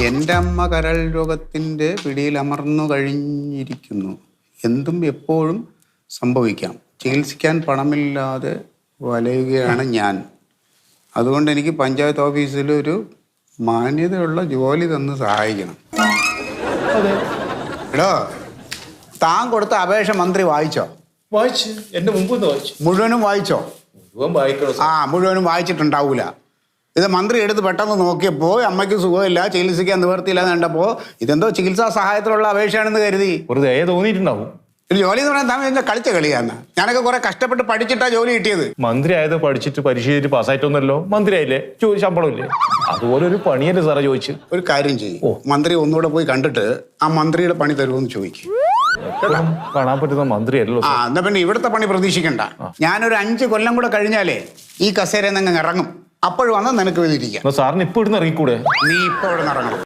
എൻ്റെ അമ്മ കരൾ രോഗത്തിൻ്റെ പിടിയിൽ അമർന്നു കഴിഞ്ഞിരിക്കുന്നു. എന്തും എപ്പോഴും സംഭവിക്കാം. ചികിത്സിക്കാൻ പണമില്ലാതെ വലയുകയാണ് ഞാൻ. അതുകൊണ്ട് എനിക്ക് പഞ്ചായത്ത് ഓഫീസിൽ ഒരു മാന്യതയുള്ള ജോലി തന്ന് സഹായിക്കണം. എടോ, താൻ കൊടുത്ത അപേക്ഷ മന്ത്രി വായിച്ചോ? വായിച്ചു. എന്റെ മുമ്പ് വായിച്ചു. മുഴുവനും വായിച്ചോ? മുഴുവനും വായിച്ചിട്ടുണ്ടാവൂല. ഇത് മന്ത്രി എടുത്ത് പെട്ടെന്ന് നോക്കിയപ്പോൾ അമ്മയ്ക്ക് സുഖമില്ല, ചികിത്സിക്കാൻ നിവർത്തിയില്ല എന്ന് കണ്ടപ്പോൾ ഇതെന്തോ ചികിത്സാ സഹായത്തിലുള്ള അപേക്ഷയാണെന്ന് കരുതി. ഒരു ദയ തോന്നിയിട്ടുണ്ടാവും. ഒരു ജോലി എന്ന് പറയാൻ താൻ എന്നെ കളിച്ച കളിയാന്ന്. ഞാനൊക്കെ കുറെ കഷ്ടപ്പെട്ട് പഠിച്ചിട്ടാ ജോലി കിട്ടിയത്. മന്ത്രി ആയത് പഠിച്ചിട്ട് പരീക്ഷ ചെയ്തിട്ട് പാസ്സായിട്ടൊന്നല്ലോ. മന്ത്രി ആയില്ലേ, ശമ്പളം ഇല്ലേ? അതുപോലെ ഒരു പണിയല്ലേ സാറേ ചോദിച്ചു. ഒരു കാര്യം ചെയ്യും, മന്ത്രി ഒന്നുകൂടെ പോയി കണ്ടിട്ട് ആ മന്ത്രിയുടെ പണി തരുമെന്ന് ചോദിക്കും. കാണാൻ പറ്റുന്ന മന്ത്രിയല്ലോ. ആ, എന്നാ പിന്നെ ഇവിടുത്തെ പണി പ്രതീക്ഷിക്കണ്ട. ഞാനൊരു 5 കൊല്ലം കൂടെ കഴിഞ്ഞാലേ ഈ കസേരയിൽ നിന്ന് ഇറങ്ങും. അപ്പോഴും വന്നാൽ നിനക്ക് വേദിയിരിക്കാം. സാറിന് ഇപ്പൊ ഇവിടുന്ന് ഇറങ്ങിക്കൂടെ? നീ ഇപ്പൊ ഇവിടെ നിന്ന് ഇറങ്ങണം.